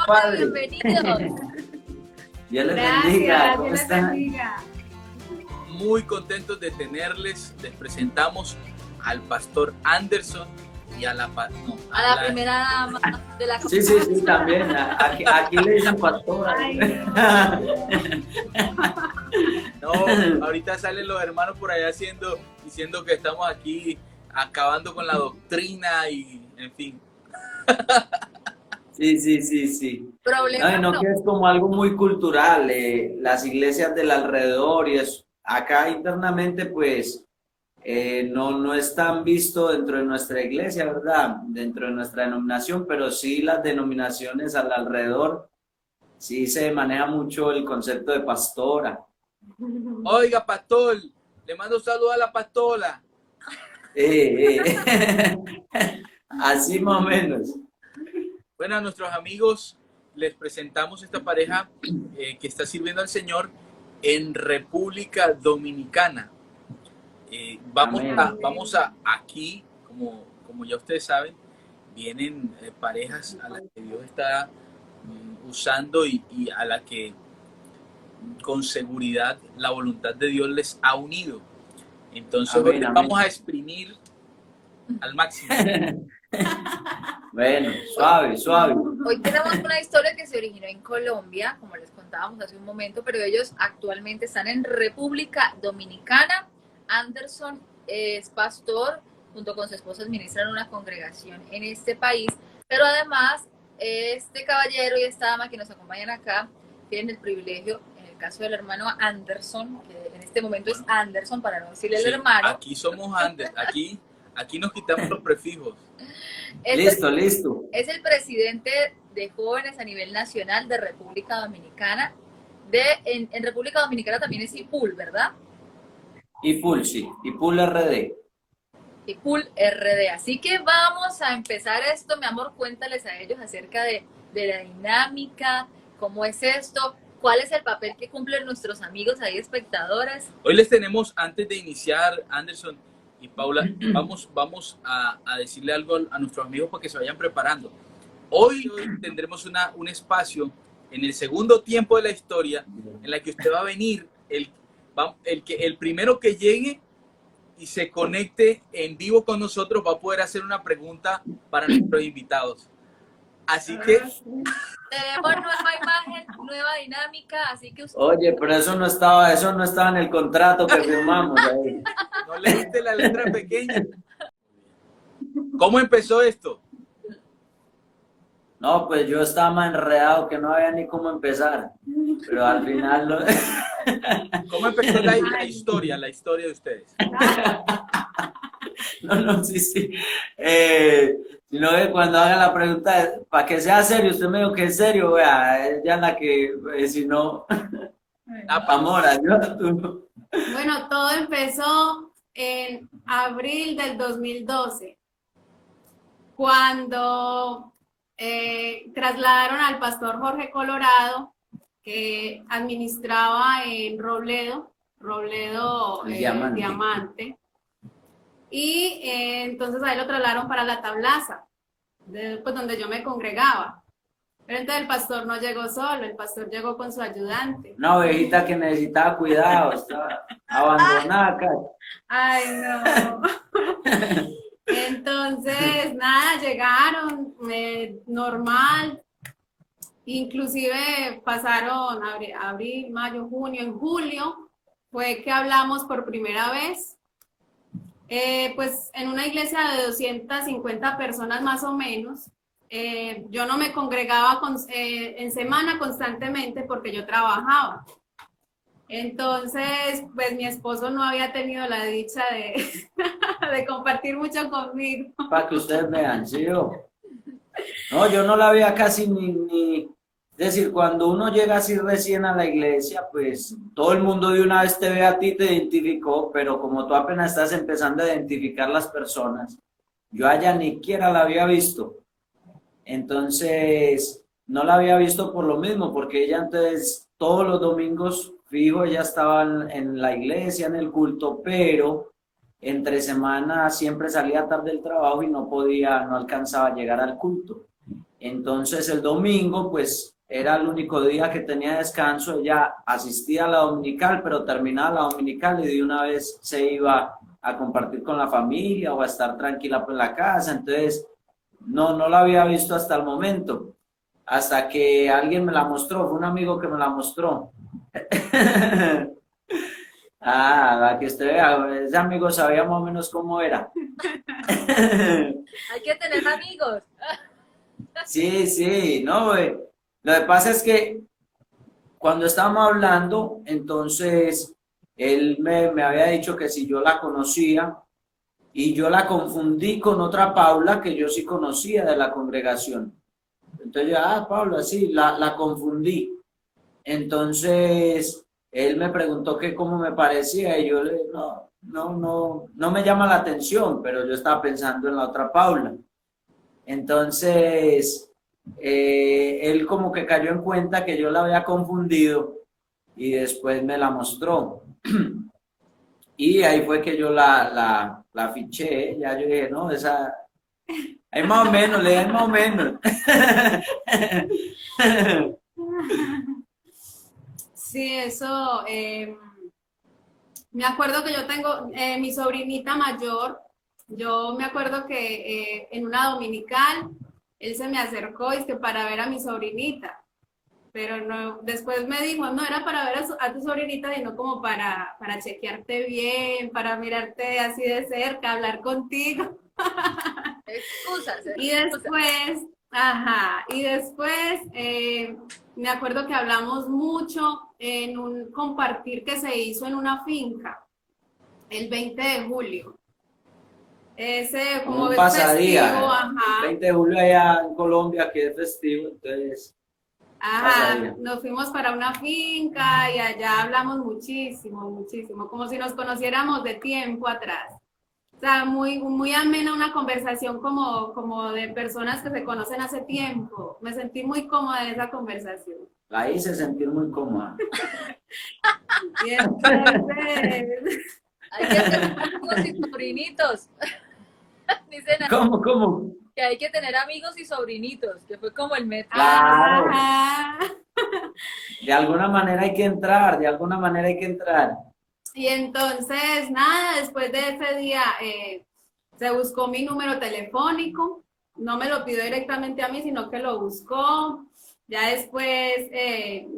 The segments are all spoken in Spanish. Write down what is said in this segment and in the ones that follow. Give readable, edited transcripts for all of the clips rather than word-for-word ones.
padre. Bienvenidos. Dios les bendiga. ¿Cómo Dios les están? bendiga. Muy contentos de tenerles. Les presentamos al pastor Anderson y a la Primera dama de la Sí, sí, sí, también. Aquí le dicen pastora. Ay, No, ahorita salen los hermanos por allá diciendo que estamos aquí acabando con la doctrina y en fin. Sí, sí, sí, sí. Problema No, que es como algo muy cultural, las iglesias del alrededor y eso. Acá internamente, pues, no es tan visto dentro de nuestra iglesia, ¿verdad? Dentro de nuestra denominación, pero sí las denominaciones al alrededor, sí se maneja mucho el concepto de pastora. Oiga, pastor, le mando un saludo a la pastora. Así más o menos. Bueno, a nuestros amigos les presentamos esta pareja que está sirviendo al Señor en República Dominicana. Vamos a aquí, como ya ustedes saben, vienen parejas a las que Dios está usando y a las que con seguridad la voluntad de Dios les ha unido. Entonces Amén, hoy les amén. vamos a exprimir al máximo. Bueno, suave, suave. Hoy tenemos una historia que se originó en Colombia, como les contábamos hace un momento, pero ellos actualmente están en República Dominicana. Anderson es pastor, junto con su esposa administran una congregación en este país, pero además este caballero y esta dama que nos acompañan acá tienen el privilegio, en el caso del hermano Anderson, que en este momento es Anderson para no decirle Sí, el hermano. aquí somos Anderson, aquí nos quitamos los prefijos. Listo. Es el presidente de jóvenes a nivel nacional de República Dominicana. En República Dominicana también es IPUL, ¿verdad? IPUL, sí. IPUL RD. IPUL RD. Así que vamos a empezar esto, mi amor, cuéntales a ellos acerca de la dinámica, cómo es esto, cuál es el papel que cumplen nuestros amigos ahí, espectadores. Hoy les tenemos, antes de iniciar, Anderson y Paula, vamos a decirle algo a nuestros amigos para que se vayan preparando. Hoy tendremos un espacio en el segundo tiempo de la historia en la que usted va a venir, el primero que llegue y se conecte en vivo con nosotros va a poder hacer una pregunta para nuestros invitados. Así que Tenemos nueva imagen, nueva dinámica, así que usted... Oye, pero eso no estaba en el contrato que firmamos ahí. no leíste la letra pequeña. ¿Cómo empezó esto? No, pues yo estaba más enredado que no había ni cómo empezar. Pero al final ¿Cómo empezó la historia de ustedes? No, sí. Sino que cuando hagan la pregunta, para que sea serio, usted me dijo que es serio, vea, ya la que, si no, Pamora, yo, tú. Bueno, todo empezó en abril del 2012, cuando trasladaron al pastor Jorge Colorado, que administraba en Robledo Diamante. Y entonces ahí lo trasladaron para La Tablaza, pues donde yo me congregaba. Pero entonces el pastor no llegó solo, el pastor llegó con su ayudante. Una ovejita que necesitaba cuidado, estaba abandonada acá. Ay, no. Entonces, nada, llegaron normal. Inclusive pasaron abril, mayo, junio, en julio fue que hablamos por primera vez. Pues en una iglesia de 250 personas más o menos. Yo no me congregaba en semana constantemente porque yo trabajaba. Entonces, pues mi esposo no había tenido la dicha de compartir mucho conmigo. Para que ustedes vean, ¿sí? No, yo no la veía casi ni... Es decir, cuando uno llega así recién a la iglesia, pues todo el mundo de una vez te ve a ti, te identificó, pero como tú apenas estás empezando a identificar las personas, yo a ella ni siquiera la había visto. Entonces, no la había visto por lo mismo, porque ella entonces todos los domingos fijo, ella estaba en la iglesia, en el culto, pero entre semana siempre salía tarde del trabajo y no alcanzaba a llegar al culto. Entonces el domingo, pues era el único día que tenía descanso. Ella asistía a la dominical, pero terminaba la dominical y de una vez se iba a compartir con la familia o a estar tranquila en la casa. Entonces no la había visto hasta el momento, hasta que alguien me la mostró, fue un amigo que me la mostró. Ah, que usted vea, ese amigo sabía más o menos cómo era. Hay que tener amigos. Sí, sí, no, lo que pasa es que cuando estábamos hablando, entonces él me había dicho que si yo la conocía y yo la confundí con otra Paula que yo sí conocía de la congregación. Entonces yo, Paula, sí, la confundí. Entonces él me preguntó que cómo me parecía y yo le dije, no me llama la atención, pero yo estaba pensando en la otra Paula. Entonces, él como que cayó en cuenta que yo la había confundido y después me la mostró. Y ahí fue que yo la fiché, ya yo dije, no, esa, ahí más o menos, le dije más o menos. Sí, eso, me acuerdo que yo tengo mi sobrinita mayor, yo me acuerdo que en una dominical él se me acercó y es que para ver a mi sobrinita, pero no, después me dijo, no era para ver a tu sobrinita, sino como para chequearte bien, para mirarte así de cerca, hablar contigo. Excusas. Y después, me acuerdo que hablamos mucho en un compartir que se hizo en una finca el 20 de julio. Ese Como como un es pasadía, festivo, el 20 de julio allá en Colombia, que es festivo, entonces pasadía. Nos fuimos para una finca y allá hablamos muchísimo, muchísimo, como si nos conociéramos de tiempo atrás. O sea, muy amena una conversación como de personas que se conocen hace tiempo. Me sentí muy cómoda en esa conversación. La hice sentir muy cómoda. Y entonces, Hay que tener amigos y sobrinitos. Dicen ¿Cómo? que hay que tener amigos y sobrinitos, que fue como el método. Claro. ajá. De alguna manera hay que entrar, de alguna manera hay que entrar. Y entonces, nada, después de ese día se buscó mi número telefónico, no me lo pidió directamente a mí, sino que lo buscó. Ya después,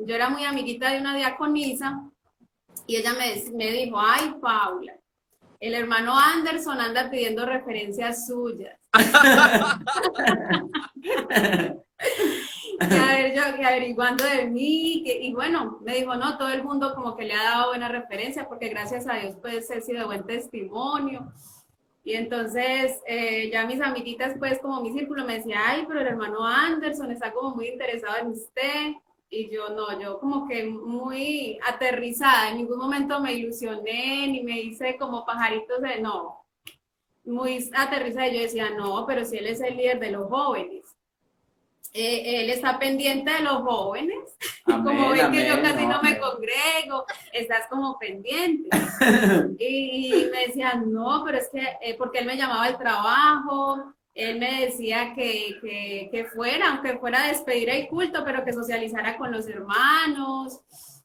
yo era muy amiguita de una diaconisa y ella me dijo, ay, Paula, el hermano Anderson anda pidiendo referencias suyas. Y a ver, yo que averiguando de mí, y bueno, me dijo, no, todo el mundo como que le ha dado buena referencia, porque gracias a Dios pues he sido de buen testimonio. Y entonces ya mis amiguitas pues como mi círculo me decía, ay, pero el hermano Anderson está como muy interesado en usted. Y yo no, yo como que muy aterrizada, en ningún momento me ilusioné, ni me hice como pajaritos de no, muy aterrizada. Yo decía, no, pero si él es el líder de los jóvenes. Él está pendiente de los jóvenes, Amén, como ven que yo amén, casi no me amén. congrego, estás como pendiente. Y me decían, no, pero es que, porque él me llamaba al trabajo, él me decía que fuera, aunque fuera a despedir el culto, pero que socializara con los hermanos,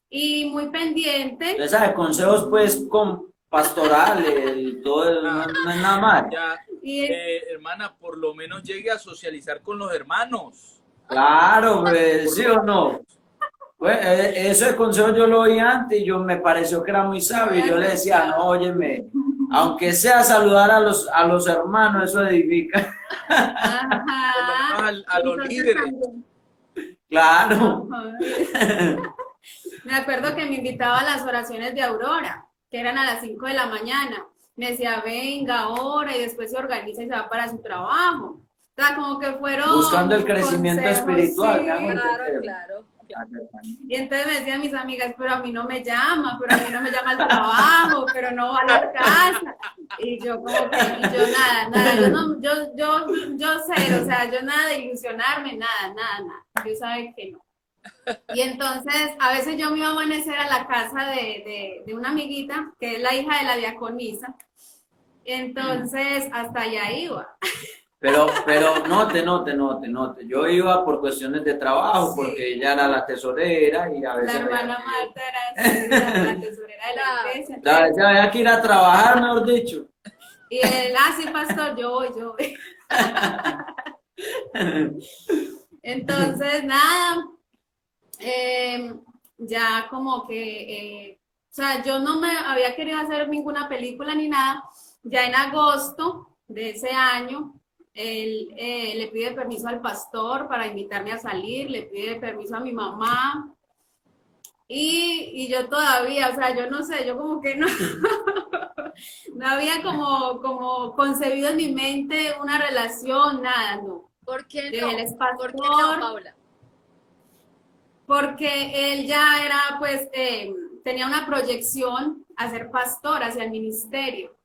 y muy pendiente. Entonces, ¿sabe? Consejos pues con pastorales y todo, no es nada más. Ya, Y hermana, por lo menos llegue a socializar con los hermanos. Claro, pues, ¿sí o no? Pues, ese consejo yo lo oí antes y me pareció que era muy sabio. Yo le decía, no, óyeme, aunque sea saludar a los hermanos, eso edifica. ajá, Por lo menos a los entonces, líderes. también, Claro. me acuerdo que me invitaba a las oraciones de Aurora, que eran a las 5 de la mañana. Me decía, venga ahora, y después se organiza y se va para su trabajo. O sea, como que fueron Buscando el crecimiento consejos, espiritual. sí. ¿Me hago Claro, entender? claro. Y entonces me decían mis amigas, pero a mí no me llama, pero a mí no me llama al trabajo, pero no va a la casa. Y yo como que, y yo nada, yo sé, o sea, yo nada de ilusionarme, nada. Yo sabía que no. Y entonces, a veces yo me iba a amanecer a la casa de una amiguita, que es la hija de la diaconisa. Entonces, hasta allá iba. Pero note. Yo iba por cuestiones de trabajo, Sí. porque ella era la tesorera y a La veces... hermana Marta era sí, la tesorera de la iglesia. Ya había que ir a trabajar, mejor dicho. Y él, sí, pastor, yo voy. Entonces, nada, ya como que, o sea, yo no me había querido hacer ninguna película ni nada. Ya en agosto de ese año, él le pide permiso al pastor para invitarme a salir, le pide permiso a mi mamá. Y yo todavía, o sea, yo no sé, yo como que no, no había como concebido en mi mente una relación, nada, no. ¿Por qué Yo no? dije, él es ¿Por qué no, pastor, Paula? porque él ya era, pues, tenía una proyección a ser pastor hacia el ministerio.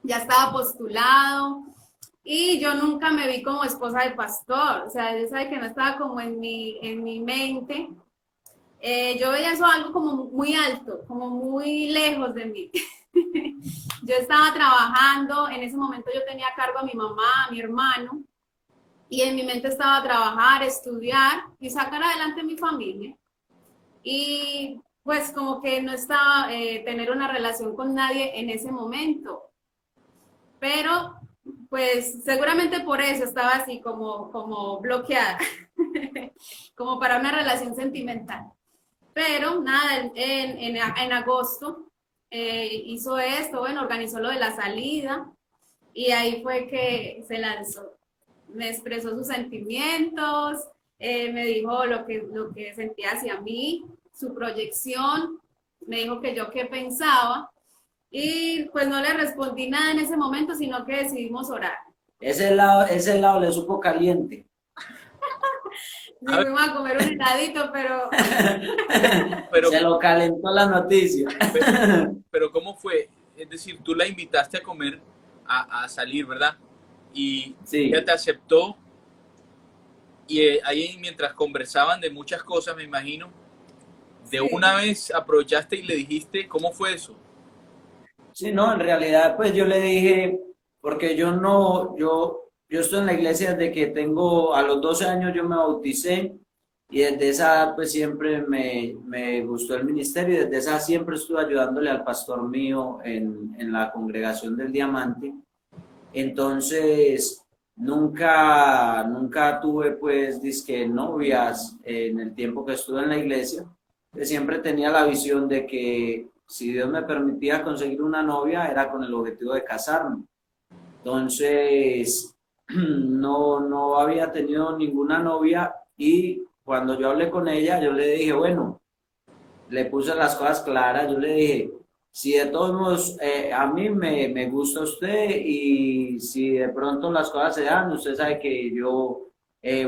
Ya estaba postulado y yo nunca me vi como esposa de pastor, o sea, yo sabía que no estaba como en mi mente. Yo veía eso algo como muy alto, como muy lejos de mí. Yo estaba trabajando, en ese momento yo tenía a cargo a mi mamá, a mi hermano, y en mi mente estaba trabajar, estudiar y sacar adelante mi familia. Y pues como que no estaba tener una relación con nadie en ese momento. Pero pues seguramente por eso estaba así como bloqueada, como para una relación sentimental. Pero nada, en agosto hizo esto, bueno, organizó lo de la salida y ahí fue que se lanzó. Me expresó sus sentimientos, me dijo lo que sentía hacia mí, su proyección, me dijo que yo qué pensaba y pues no le respondí nada en ese momento, sino que decidimos orar. Ese lado le supo caliente. Nos fuimos a comer un heladito, pero Pero, Se lo calentó la noticia. pero ¿cómo fue? Es decir, tú la invitaste a comer, a salir, ¿verdad? Y Sí. ella te aceptó y ahí mientras conversaban de muchas cosas, me imagino, de sí. una vez aprovechaste y le dijiste, ¿cómo fue eso? Sí, no, en realidad, pues yo le dije, porque yo estoy en la iglesia desde que a los 12 años yo me bauticé y desde esa edad pues siempre me gustó el ministerio y desde esa siempre estuve ayudándole al pastor mío en la congregación del Diamante. Entonces, nunca tuve pues disque novias en el tiempo que estuve en la iglesia. Siempre tenía la visión de que si Dios me permitía conseguir una novia era con el objetivo de casarme. Entonces, no había tenido ninguna novia y cuando yo hablé con ella, yo le dije, bueno, le puse las cosas claras, yo le dije, si de todos modos a mí me gusta usted y si de pronto las cosas se dan, usted sabe que yo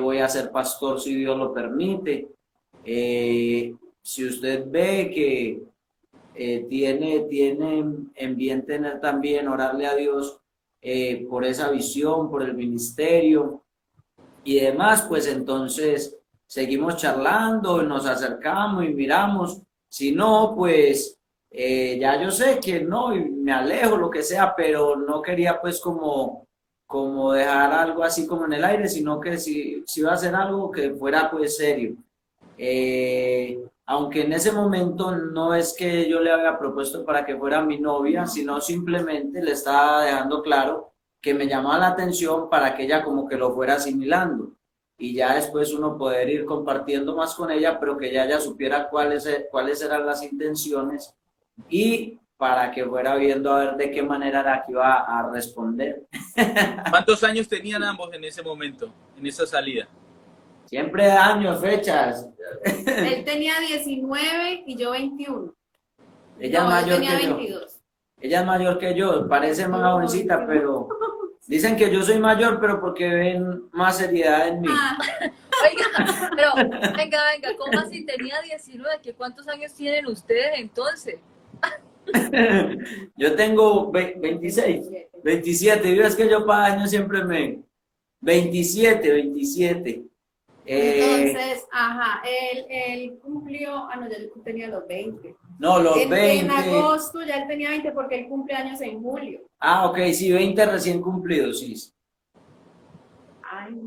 voy a ser pastor si Dios lo permite. Si usted ve que tiene en bien tener también, orarle a Dios por esa visión, por el ministerio y demás, pues entonces seguimos charlando, nos acercamos y miramos. Si no, pues ya yo sé que no, y me alejo, lo que sea, pero no quería pues como dejar algo así como en el aire, sino que si iba a hacer algo que fuera pues serio. Aunque en ese momento no es que yo le había propuesto para que fuera mi novia, sino simplemente le estaba dejando claro que me llamaba la atención para que ella como que lo fuera asimilando y ya después uno poder ir compartiendo más con ella, pero que ella ya supiera cuáles eran las intenciones y para que fuera viendo a ver de qué manera era que iba a responder. ¿Cuántos años tenían ambos en ese momento, en esa salida? Siempre años, fechas. Él tenía 19 y yo 21. Ella es No, él mayor tenía que yo. 22. Ella es mayor que yo, parece más jovencita, pero dicen que yo soy mayor, pero porque ven más seriedad en mí. Oiga, pero venga, ¿cómo así tenía 19? ¿Qué cuántos años tienen ustedes entonces? Yo tengo 26, 27, y es que yo para años siempre 27. Entonces, él cumplió, no, ya yo tenía los 20. No, los En 20. agosto ya él tenía 20 porque él cumple años en julio. Ah, ok, sí, 20 recién cumplidos, sí.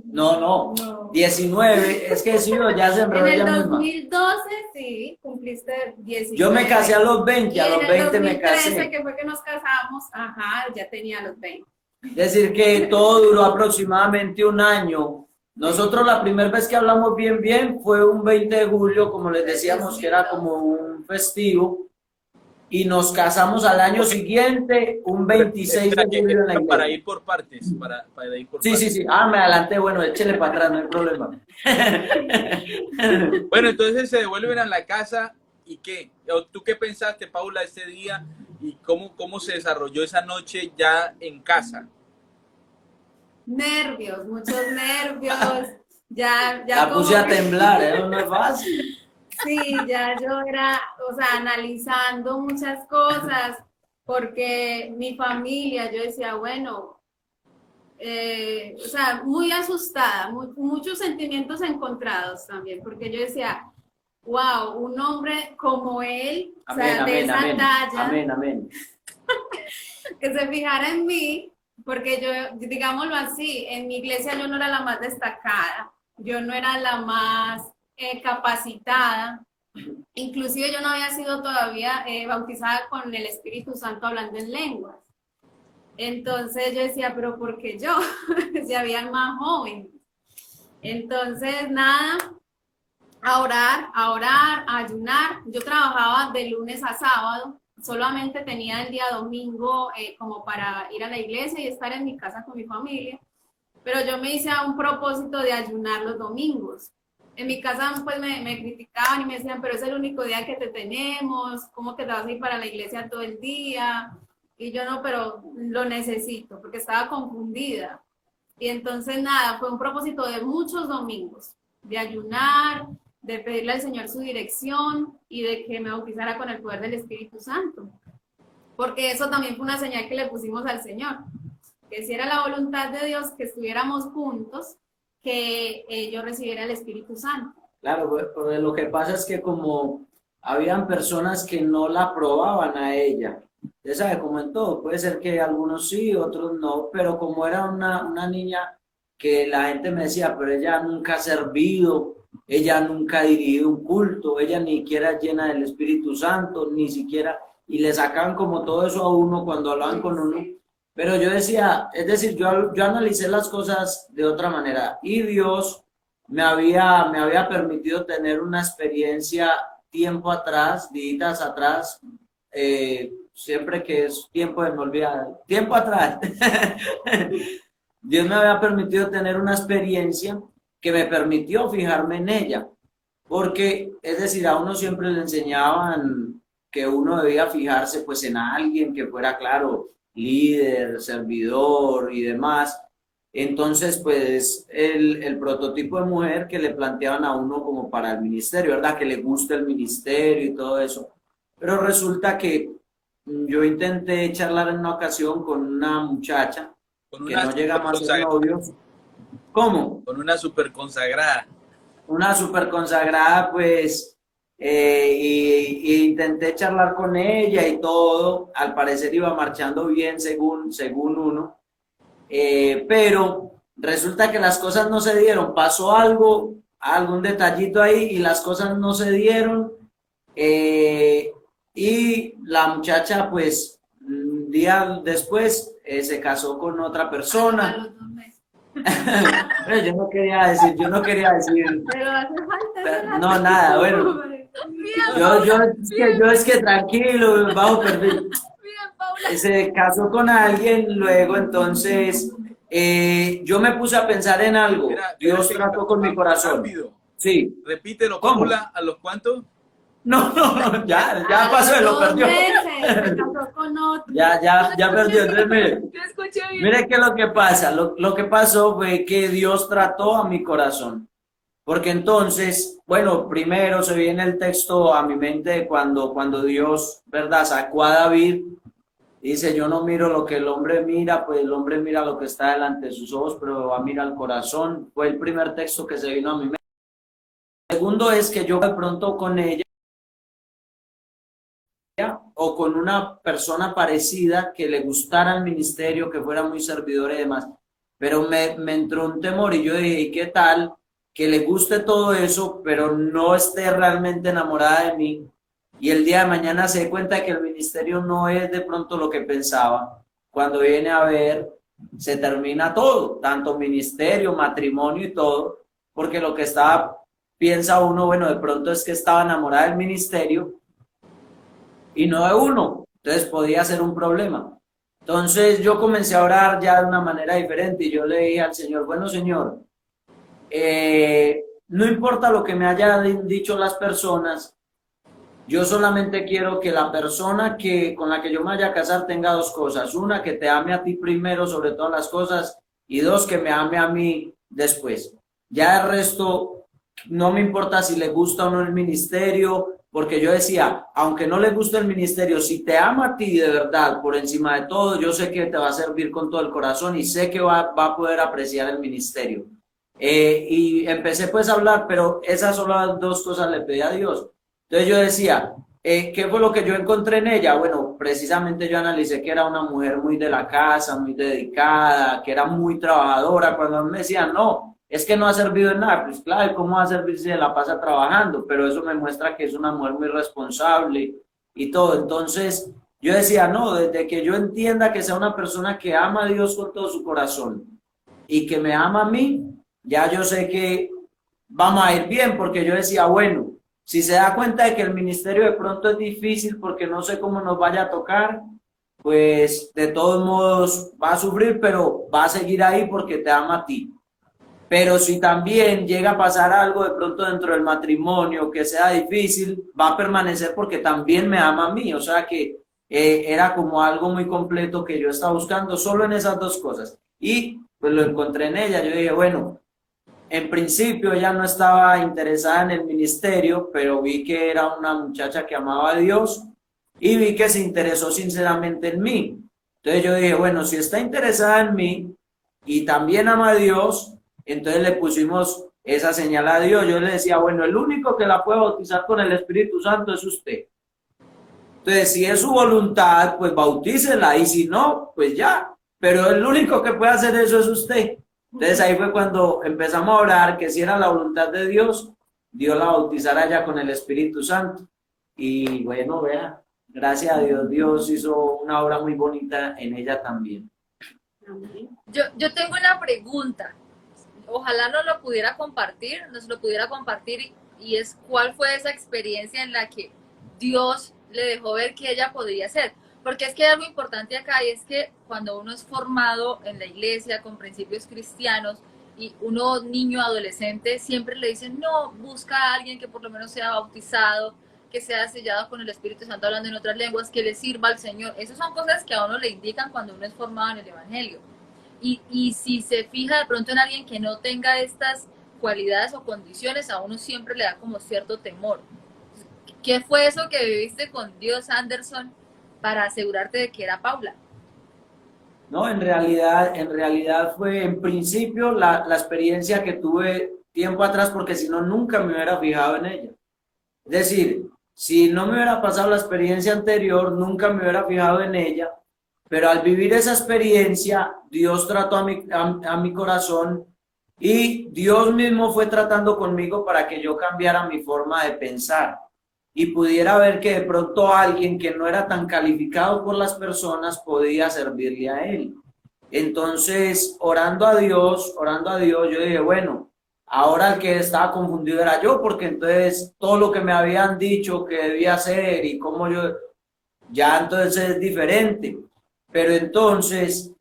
No, No. 19, es que sí, ya se En enredó el ella misma. 2012 sí, cumpliste 19. Yo me casé a los 20, Y a en los el 20 me 2013, casé. que fue que nos casamos, ajá, ya tenía los 20. Es decir, que todo duró aproximadamente un año. Nosotros la primera vez que hablamos bien fue un 20 de julio, como les decíamos, que era como un festivo, y nos casamos al año siguiente, un 26 de Espera, julio en la para iglesia. ir por partes, para ir por Sí, partes. sí. Ah, me adelanté, bueno, échele para atrás, no hay problema. Bueno, entonces se devuelven a la casa y ¿qué? ¿Tú qué pensaste, Paula, ese día y cómo se desarrolló esa noche ya en casa? Nervios, muchos nervios. Ya La como puse a que- temblar, ¿eh? No es fácil. Sí, ya yo era, o sea, analizando muchas cosas, porque mi familia, yo decía, bueno, o sea, muy asustada, muchos sentimientos encontrados también, porque yo decía, wow, un hombre como él, o sea, de esa talla, amén. que se fijara en mí, porque yo, digámoslo así, en mi iglesia yo no era la más destacada, yo no era la más capacitada, inclusive yo no había sido todavía bautizada con el Espíritu Santo hablando en lenguas. Entonces yo decía, pero ¿por qué yo? Si habían más jóvenes. Entonces, nada, a orar, a ayunar. Yo trabajaba de lunes a sábado, solamente tenía el día domingo como para ir a la iglesia y estar en mi casa con mi familia, pero yo me hice a un propósito de ayunar los domingos. En mi casa pues me criticaban y me decían, pero es el único día que te tenemos, ¿cómo que te vas a ir para la iglesia todo el día? Y yo no, pero lo necesito, porque estaba confundida. Y entonces nada, fue un propósito de muchos domingos, de ayunar, de pedirle al Señor su dirección y de que me bautizara con el poder del Espíritu Santo. Porque eso también fue una señal que le pusimos al Señor, que si era la voluntad de Dios que estuviéramos juntos, que yo recibiera el Espíritu Santo. Claro, pues lo que pasa es que como habían personas que no la aprobaban a ella, ya sabe, como en todo, puede ser que algunos sí, otros no, pero como era una niña que la gente me decía, pero ella nunca ha servido, ella nunca ha dirigido un culto, ella ni siquiera es llena del Espíritu Santo, ni siquiera, y le sacaban como todo eso a uno cuando hablaban con uno. Pero yo decía, es decir, yo analicé las cosas de otra manera y Dios me había permitido tener una experiencia tiempo atrás, días atrás, siempre que es tiempo de me olvidar, tiempo atrás, Dios me había permitido tener una experiencia que me permitió fijarme en ella, porque es decir, a uno siempre le enseñaban que uno debía fijarse pues en alguien que fuera, claro, líder, servidor y demás. Entonces, pues el prototipo de mujer que le planteaban a uno como para el ministerio, ¿verdad? Que le gusta el ministerio y todo eso. Pero resulta que yo intenté charlar en una ocasión con una muchacha que no llegamos a ser novios. ¿Cómo? Con una super consagrada. Una super consagrada, pues, y intenté charlar con ella y todo. Al parecer iba marchando bien según uno. Pero resulta que las cosas no se dieron, pasó algún detallito ahí y las cosas no se dieron, y la muchacha pues un día después se casó con otra persona. Pero yo no quería decir, Pero hace falta. no, nada, bueno, yo es que tranquilo, bajo perfil. Se casó con alguien, luego entonces yo me puse a pensar en algo. Dios trató con mi corazón. Rápido. Sí. Repítelo, ¿Cómo? Paula, ¿a los cuántos? No, ya pasó, lo perdió. Se casó con otro. Ya perdió. Entonces, Mire qué es lo que pasa. Lo que pasó fue que Dios trató a mi corazón. Porque entonces, bueno, primero se viene el texto a mi mente cuando Dios, ¿verdad?, sacó a David. Dice, yo no miro lo que el hombre mira, pues el hombre mira lo que está delante de sus ojos, pero va a mirar el corazón. Fue el primer texto que se vino a mi mente. El segundo es que yo de pronto con ella o con una persona parecida que le gustara el ministerio, que fuera muy servidora y demás. pero me entró un temor y yo dije, ¿y qué tal que le guste todo eso, pero no esté realmente enamorada de mí? Y el día de mañana se dé cuenta de que el ministerio no es de pronto lo que pensaba. Cuando viene a ver, se termina todo, tanto ministerio, matrimonio y todo, porque lo que piensa uno, bueno, de pronto es que estaba enamorada del ministerio y no de uno, entonces podía ser un problema. Entonces yo comencé a orar ya de una manera diferente y yo le dije al Señor, bueno Señor, no importa lo que me hayan dicho las personas, yo solamente quiero que la persona con la que yo me vaya a casar tenga dos cosas. Una, que te ame a ti primero sobre todas las cosas, y dos, que me ame a mí después. Ya el resto, no me importa si le gusta o no el ministerio, porque yo decía, aunque no le guste el ministerio, si te ama a ti de verdad por encima de todo, yo sé que te va a servir con todo el corazón y sé que va a poder apreciar el ministerio. Y empecé pues a hablar, pero esas son las dos cosas le pedí a Dios. Entonces yo decía, ¿qué fue lo que yo encontré en ella? Bueno, precisamente yo analicé que era una mujer muy de la casa, muy dedicada, que era muy trabajadora. Cuando me decían, no, es que no ha servido en nada, pues claro, ¿cómo va a servir si se la pasa trabajando? Pero eso me muestra que es una mujer muy responsable y todo. Entonces yo decía, no, desde que yo entienda que sea una persona que ama a Dios con todo su corazón y que me ama a mí, ya yo sé que vamos a ir bien, porque yo decía, bueno, si se da cuenta de que el ministerio de pronto es difícil porque no sé cómo nos vaya a tocar, pues de todos modos va a sufrir, pero va a seguir ahí porque te ama a ti. Pero si también llega a pasar algo de pronto dentro del matrimonio que sea difícil, va a permanecer porque también me ama a mí. O sea que era como algo muy completo que yo estaba buscando solo en esas dos cosas. Y pues lo encontré en ella. Yo dije, bueno, en principio ella no estaba interesada en el ministerio, pero vi que era una muchacha que amaba a Dios y vi que se interesó sinceramente en mí. Entonces yo dije, bueno, si está interesada en mí y también ama a Dios, entonces le pusimos esa señal a Dios. Yo le decía, bueno, el único que la puede bautizar con el Espíritu Santo es usted. Entonces, si es su voluntad, pues bautícela, y si no, pues ya. Pero el único que puede hacer eso es usted. Entonces ahí fue cuando empezamos a orar que si era la voluntad de Dios, Dios la bautizara ya con el Espíritu Santo. Y bueno, vea, gracias a Dios, Dios hizo una obra muy bonita en ella también. Yo tengo una pregunta. Ojalá nos lo pudiera compartir, y es cuál fue esa experiencia en la que Dios le dejó ver que ella podría ser. Porque es que hay algo importante acá, y es que cuando uno es formado en la iglesia con principios cristianos y uno niño adolescente siempre le dicen, no, busca a alguien que por lo menos sea bautizado, que sea sellado con el Espíritu Santo hablando en otras lenguas, que le sirva al Señor. Esas son cosas que a uno le indican cuando uno es formado en el Evangelio. Y si se fija de pronto en alguien que no tenga estas cualidades o condiciones, a uno siempre le da como cierto temor. ¿Qué fue eso que viviste con Dios, Anderson, para asegurarte de que era Paula? No, en realidad fue en principio la experiencia que tuve tiempo atrás, porque si no, nunca me hubiera fijado en ella. Es decir, si no me hubiera pasado la experiencia anterior, nunca me hubiera fijado en ella, pero al vivir esa experiencia, Dios trató a mi corazón, y Dios mismo fue tratando conmigo para que yo cambiara mi forma de pensar y pudiera ver que de pronto alguien que no era tan calificado por las personas podía servirle a él. Entonces, orando a Dios, yo dije, bueno, ahora el que estaba confundido era yo, porque entonces todo lo que me habían dicho que debía hacer y cómo yo, ya entonces es diferente. Pero entonces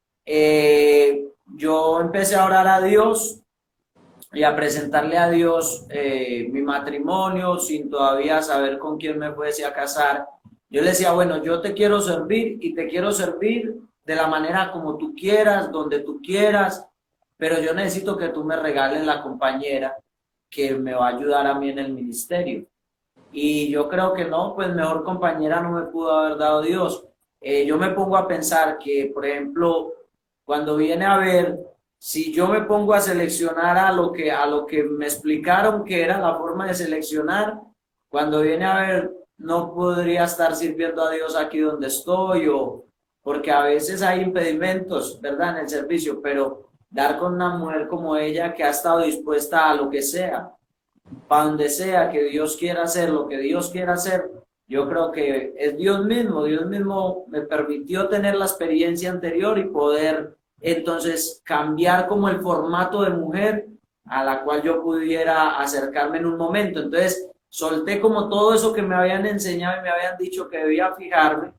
yo empecé a orar a Dios y a presentarle a Dios mi matrimonio sin todavía saber con quién me fuese a casar. Yo le decía, bueno, yo te quiero servir y te quiero servir de la manera como tú quieras, donde tú quieras, pero yo necesito que tú me regales la compañera que me va a ayudar a mí en el ministerio. Y yo creo que no, pues mejor compañera no me pudo haber dado Dios. Yo me pongo a pensar que, por ejemplo, cuando viene a ver, si yo me pongo a seleccionar a lo que me explicaron que era la forma de seleccionar, cuando viene a ver, no podría estar sirviendo a Dios aquí donde estoy, porque a veces hay impedimentos, ¿verdad?, en el servicio, pero dar con una mujer como ella que ha estado dispuesta a lo que sea, para donde sea que Dios quiera hacer, lo que Dios quiera hacer. Yo creo que es Dios mismo me permitió tener la experiencia anterior y poder entonces cambiar como el formato de mujer a la cual yo pudiera acercarme en un momento. Entonces solté como todo eso que me habían enseñado y me habían dicho que debía fijarme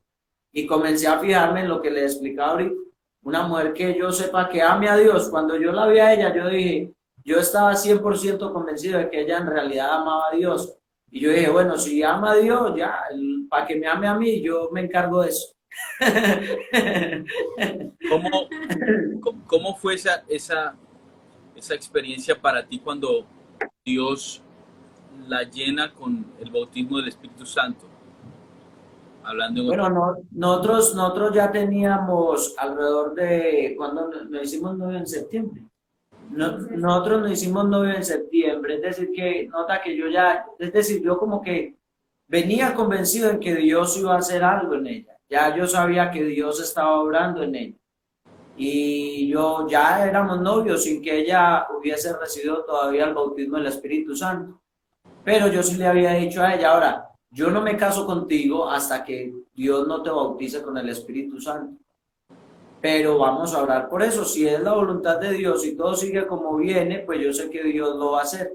y comencé a fijarme en lo que les explicaba ahorita. Una mujer que yo sepa que ame a Dios. Cuando yo la vi a ella, yo dije, yo estaba 100% convencido de que ella en realidad amaba a Dios. Y yo dije, bueno, si ama a Dios, ya, para que me ame a mí, yo me encargo de eso. ¿Cómo, cómo fue esa experiencia para ti cuando Dios la llena con el bautismo del Espíritu Santo? Hablando en Bueno, nosotros ya teníamos alrededor de, cuando nos hicimos novio en septiembre. Nosotros nos hicimos novio en septiembre, es decir, que nota que yo ya, es decir, yo como que venía convencido en que Dios iba a hacer algo en ella. Ya yo sabía que Dios estaba obrando en ella. Y yo ya éramos novios sin que ella hubiese recibido todavía el bautismo del Espíritu Santo. Pero yo sí le había dicho a ella, ahora, yo no me caso contigo hasta que Dios no te bautice con el Espíritu Santo. Pero vamos a orar por eso. Si es la voluntad de Dios y todo sigue como viene, pues yo sé que Dios lo va a hacer.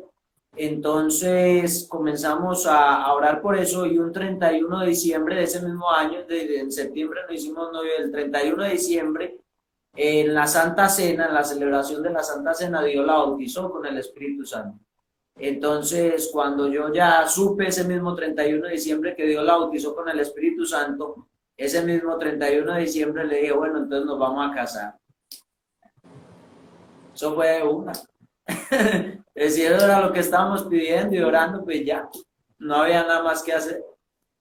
Entonces comenzamos a orar por eso y un 31 de diciembre de ese mismo año, en septiembre nos hicimos novio, el 31 de diciembre, en la Santa Cena, en la celebración de la Santa Cena, Dios la bautizó con el Espíritu Santo. Entonces, cuando yo ya supe ese mismo 31 de diciembre que Dios la bautizó con el Espíritu Santo, ese mismo 31 de diciembre le dije, bueno, entonces nos vamos a casar. Eso fue una. Si eso era lo que estábamos pidiendo y orando, pues ya, no había nada más que hacer.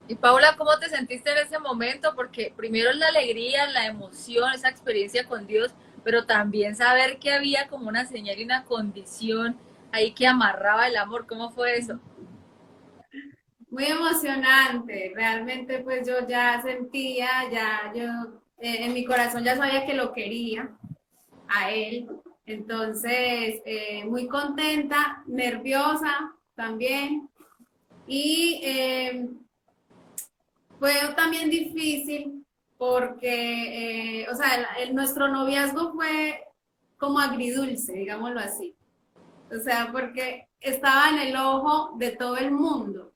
Y Paula, ¿cómo te sentiste en ese momento? Porque primero la alegría, la emoción, esa experiencia con Dios, pero también saber que había como una señal y una condición ahí que amarraba el amor. ¿Cómo fue eso? Muy emocionante, realmente pues yo ya sentía, en mi corazón ya sabía que lo quería a él, entonces muy contenta, nerviosa también y fue también difícil porque, o sea, nuestro noviazgo fue como agridulce, digámoslo así, o sea, porque estaba en el ojo de todo el mundo.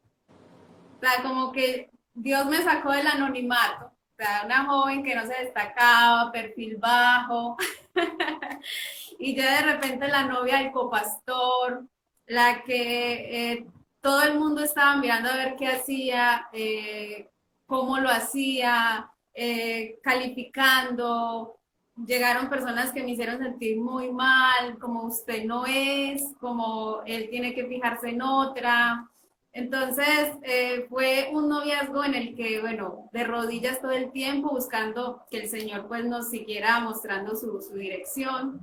O sea, como que Dios me sacó del anonimato. O sea, una joven que no se destacaba, perfil bajo. Y ya de repente la novia del copastor, la que todo el mundo estaba mirando a ver qué hacía, cómo lo hacía, calificando. Llegaron personas que me hicieron sentir muy mal, como usted no es, como él tiene que fijarse en otra. Entonces fue un noviazgo en el que, bueno, de rodillas todo el tiempo buscando que el Señor pues nos siguiera mostrando su dirección.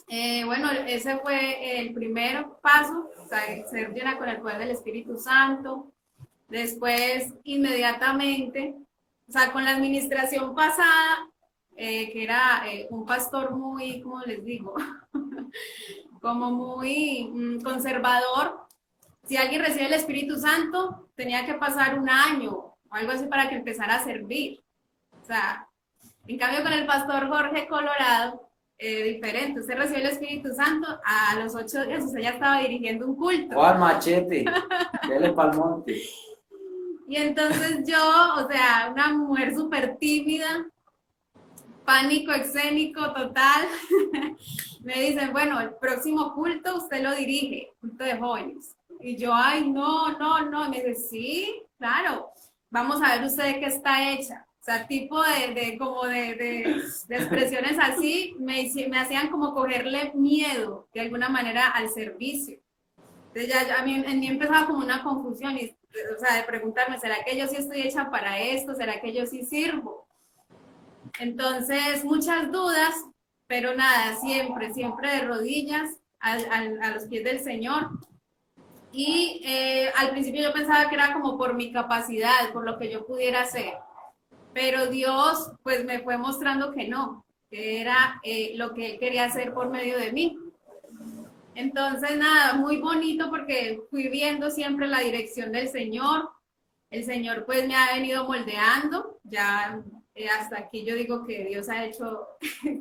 Bueno, ese fue el primer paso, o sea, ser llena con el poder del Espíritu Santo. Después, inmediatamente, o sea, con la administración pasada, que era un pastor muy, ¿cómo les digo? Como muy conservador. Si alguien recibe el Espíritu Santo, tenía que pasar un año o algo así para que empezara a servir. O sea, en cambio con el pastor Jorge Colorado, diferente. Usted recibió el Espíritu Santo, a los 8 días usted ya estaba dirigiendo un culto. O al machete, dele pa'l monte. Y entonces yo, o sea, una mujer súper tímida, pánico escénico total, me dicen, bueno, el próximo culto usted lo dirige, culto de jóvenes. Y yo, ay, no, me dice, sí, claro, vamos a ver usted de qué está hecha. O sea, tipo de expresiones así me hacían como cogerle miedo de alguna manera al servicio. Entonces ya en mí empezaba como una confusión, o sea, de preguntarme, ¿será que yo sí estoy hecha para esto? ¿Será que yo sí sirvo? Entonces, muchas dudas, pero nada, siempre de rodillas a los pies del Señor. Y al principio yo pensaba que era como por mi capacidad, por lo que yo pudiera hacer, pero Dios pues me fue mostrando que no, que era lo que Él quería hacer por medio de mí. Entonces, nada, muy bonito porque fui viendo siempre la dirección del Señor. El Señor pues me ha venido moldeando. Ya hasta aquí yo digo que Dios ha hecho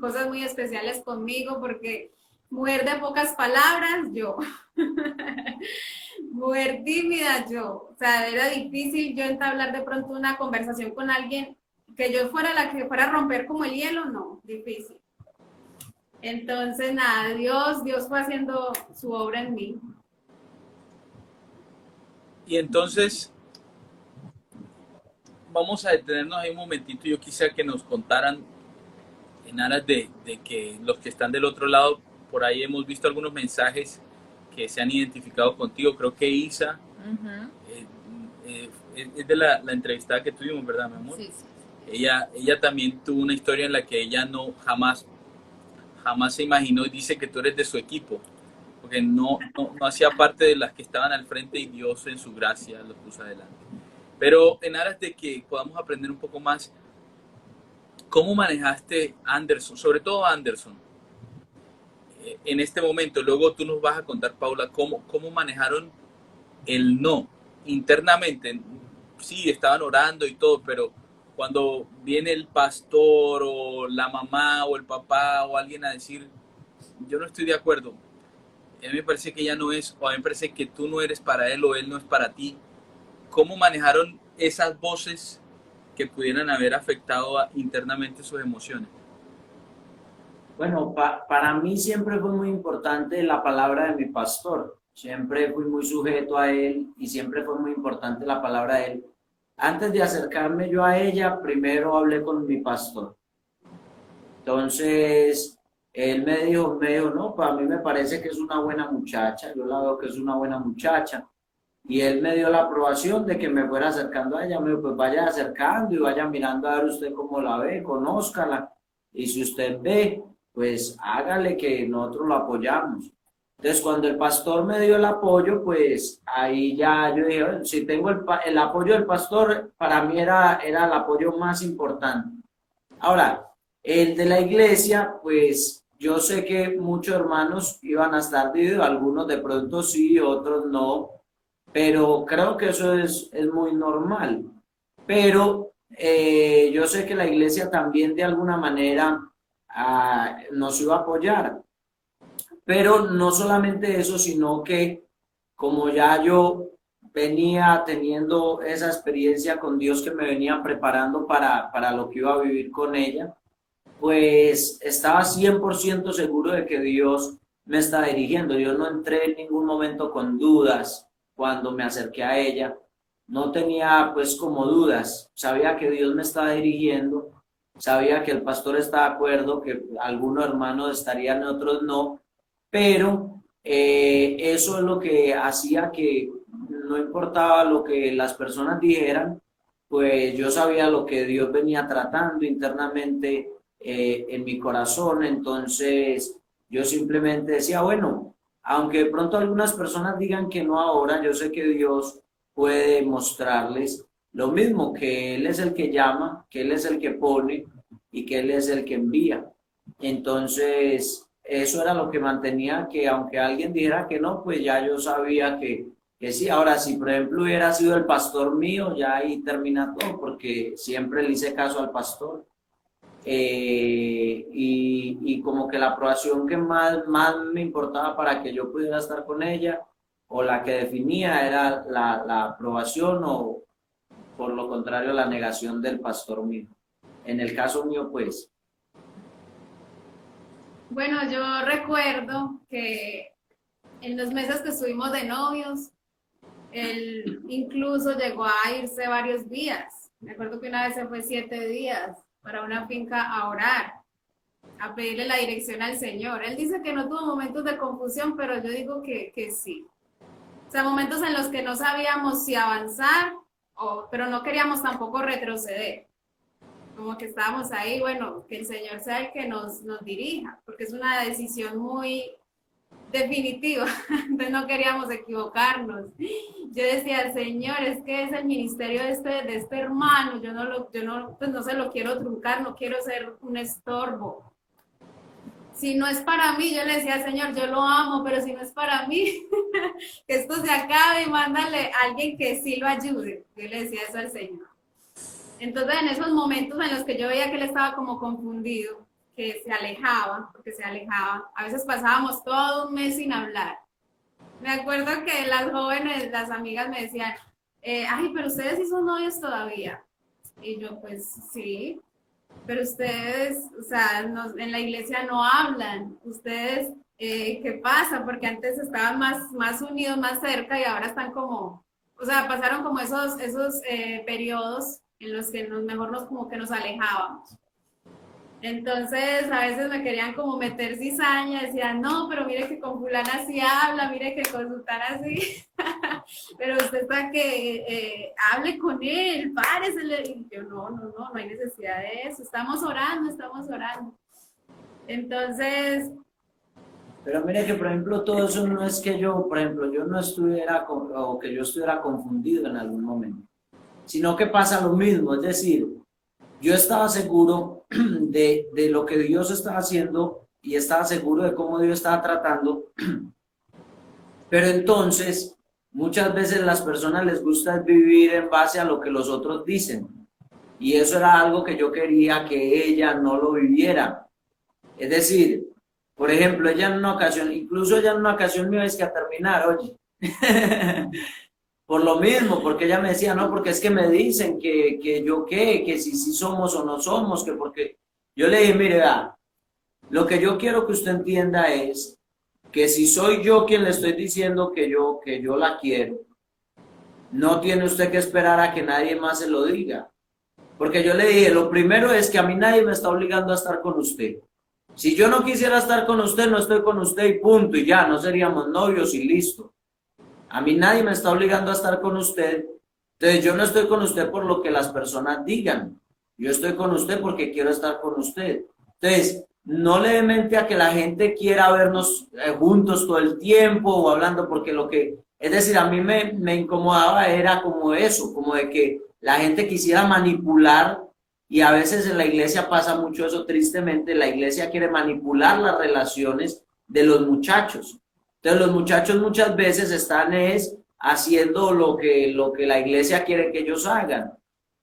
cosas muy especiales conmigo porque mujer de pocas palabras, yo. Mujer tímida, yo. O sea, era difícil yo entablar de pronto una conversación con alguien que yo fuera la que fuera a romper como el hielo, no, difícil. Entonces, nada, Dios fue haciendo su obra en mí. Y entonces, vamos a detenernos ahí un momentito. Yo quisiera que nos contaran, en aras de que los que están del otro lado, por ahí hemos visto algunos mensajes que se han identificado contigo. Creo que Isa es de la entrevistada que tuvimos, ¿verdad, mi amor? Sí, sí. Ella también tuvo una historia en la que ella no jamás se imaginó, y dice que tú eres de su equipo, porque no hacía parte de las que estaban al frente y Dios en su gracia los puso adelante. Pero en aras de que podamos aprender un poco más, ¿cómo manejaste Anderson, sobre todo Anderson, en este momento? Luego tú nos vas a contar, Paula, cómo manejaron el no internamente. Sí, estaban orando y todo, pero cuando viene el pastor o la mamá o el papá o alguien a decir, yo no estoy de acuerdo, a mí me parece que ella no es, o a mí me parece que tú no eres para él o él no es para ti, ¿cómo manejaron esas voces que pudieran haber afectado internamente sus emociones? Bueno, para mí siempre fue muy importante la palabra de mi pastor. Siempre fui muy sujeto a él y siempre fue muy importante la palabra de él. Antes de acercarme yo a ella, primero hablé con mi pastor. Entonces, él me dijo, no, para mí me parece que es una buena muchacha, yo la veo que es una buena muchacha. Y él me dio la aprobación de que me fuera acercando a ella. Me dijo, pues vaya acercando y vaya mirando a ver usted cómo la ve, conózcala. Y si usted ve, pues hágale que nosotros lo apoyamos. Entonces, cuando el pastor me dio el apoyo, pues ahí ya yo dije, bueno, si tengo el apoyo del pastor, para mí era el apoyo más importante. Ahora, el de la iglesia, pues yo sé que muchos hermanos iban a estar divididos, algunos de pronto sí, otros no, pero creo que eso es muy normal. Pero yo sé que la iglesia también de alguna manera nos iba a apoyar. Pero no solamente eso, sino que como ya yo venía teniendo esa experiencia con Dios que me venía preparando para lo que iba a vivir con ella, pues estaba 100% seguro de que Dios me está dirigiendo. Yo no entré en ningún momento con dudas cuando me acerqué a ella. No tenía pues como dudas. Sabía que Dios me estaba dirigiendo. Sabía que el pastor estaba de acuerdo, que algunos hermanos estarían, otros no. Pero eso es lo que hacía que no importaba lo que las personas dijeran, pues yo sabía lo que Dios venía tratando internamente en mi corazón. Entonces yo simplemente decía, bueno, aunque de pronto algunas personas digan que no ahora, yo sé que Dios puede mostrarles lo mismo, que Él es el que llama, que Él es el que pone y que Él es el que envía. Entonces eso era lo que mantenía, que aunque alguien dijera que no, pues ya yo sabía que sí. Ahora, si por ejemplo hubiera sido el pastor mío, ya ahí termina todo, porque siempre le hice caso al pastor. Y como que la aprobación que más me importaba para que yo pudiera estar con ella, o la que definía, era la aprobación, o por lo contrario la negación del pastor mío. En el caso mío, pues. Bueno, yo recuerdo que en los meses que estuvimos de novios, él incluso llegó a irse varios días. Me acuerdo que una vez se fue 7 días para una finca a orar, a pedirle la dirección al Señor. Él dice que no tuvo momentos de confusión, pero yo digo que sí. O sea, momentos en los que no sabíamos si avanzar, pero no queríamos tampoco retroceder. Como que estábamos ahí, bueno, que el Señor sea el que nos dirija, porque es una decisión muy definitiva, entonces no queríamos equivocarnos. Yo decía, Señor, es que es el ministerio de este hermano, yo no se lo quiero truncar, no quiero ser un estorbo. si no es para mí, yo le decía, Señor, yo lo amo, pero si no es para mí, que esto se acabe y mándale a alguien que sí lo ayude. Yo le decía eso al Señor. Entonces, en esos momentos en los que yo veía que él estaba como confundido, que se alejaba, porque se alejaba, a veces pasábamos todo un mes sin hablar. Me acuerdo que las jóvenes, las amigas me decían, ay, pero ustedes sí son novios todavía. Y yo, pues sí, pero ustedes, o sea, en la iglesia no hablan. Ustedes, ¿qué pasa? Porque antes estaban más unidos, más cerca y ahora están como, o sea, pasaron como esos periodos en los que mejor como que nos alejábamos. Entonces, a veces me querían como meter cizaña, decían, no, pero mire que con fulana sí habla, mire que con sultana sí, pero usted está que hable con él, párese. Y yo, no hay necesidad de eso, estamos orando. Entonces... Pero mire que, por ejemplo, todo eso no es que yo, por ejemplo, yo no estuviera, o que yo estuviera confundido en algún momento, sino que pasa lo mismo, es decir, yo estaba seguro de lo que Dios estaba haciendo y estaba seguro de cómo Dios estaba tratando, pero entonces muchas veces las personas les gusta vivir en base a lo que los otros dicen, y eso era algo que yo quería que ella no lo viviera. Es decir, por ejemplo, ella en una ocasión me iba a terminar, oye, por lo mismo, porque ella me decía, no, porque es que me dicen que si somos o no somos, que porque... Yo le dije, mire, lo que yo quiero que usted entienda es que si soy yo quien le estoy diciendo que yo la quiero, no tiene usted que esperar a que nadie más se lo diga. Porque yo le dije, lo primero es que a mí nadie me está obligando a estar con usted. Si yo no quisiera estar con usted, no estoy con usted y punto, y ya, no seríamos novios y listo. A mí nadie me está obligando a estar con usted, entonces yo no estoy con usted por lo que las personas digan, yo estoy con usted porque quiero estar con usted. Entonces, no le dé mente a que la gente quiera vernos juntos todo el tiempo o hablando, porque es decir, a mí me incomodaba era como eso, como de que la gente quisiera manipular, y a veces en la iglesia pasa mucho eso, tristemente, la iglesia quiere manipular las relaciones de los muchachos. Entonces los muchachos muchas veces están haciendo lo que la iglesia quiere que ellos hagan.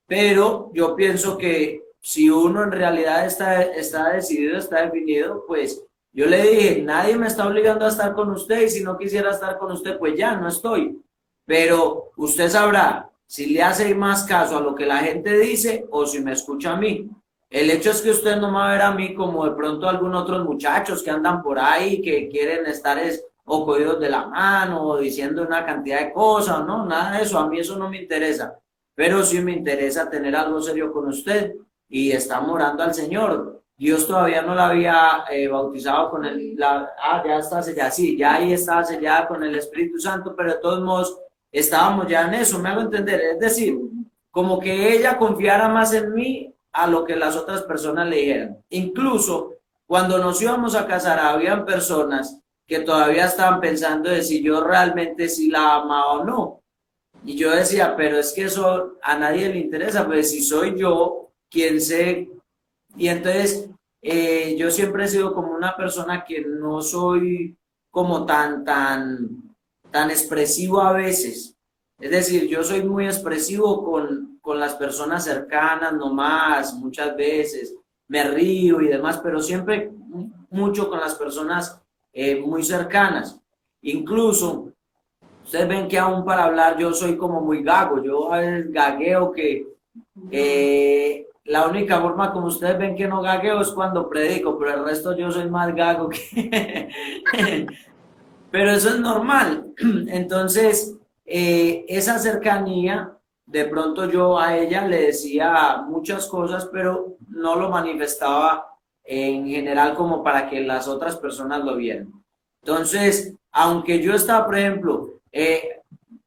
Pero yo pienso que si uno en realidad está decidido, está definido, pues yo le dije, nadie me está obligando a estar con usted y si no quisiera estar con usted, pues ya no estoy. Pero usted sabrá si le hace más caso a lo que la gente dice o si me escucha a mí. El hecho es que usted no me va a ver a mí como de pronto algunos otros muchachos que andan por ahí, que quieren estar o cogidos de la mano o diciendo una cantidad de cosas, no, nada de eso, a mí eso no me interesa. Pero sí me interesa tener algo serio con usted y estamos orando al Señor. Dios todavía no la había bautizado con ya está sellada, sí, ya ahí estaba sellada con el Espíritu Santo, pero de todos modos estábamos ya en eso, me hago entender, es decir, como que ella confiara más en mí a lo que las otras personas le dijeran. Incluso cuando nos íbamos a casar, habían personas que todavía estaban pensando de si yo realmente sí la amaba o no. Y yo decía, pero es que eso a nadie le interesa, pues si soy yo quien sé. Y entonces yo siempre he sido como una persona que no soy como tan expresivo a veces. Es decir, yo soy muy expresivo con las personas cercanas nomás, muchas veces me río y demás, pero siempre mucho con las personas muy cercanas. Incluso ustedes ven que aún para hablar yo soy como muy gago, yo a veces gagueo que la única forma como ustedes ven que no gagueo es cuando predico, pero el resto yo soy más gago que... pero eso es normal. Entonces, esa cercanía, de pronto yo a ella le decía muchas cosas, pero no lo manifestaba en general como para que las otras personas lo vieran. Entonces, aunque yo estaba, por ejemplo,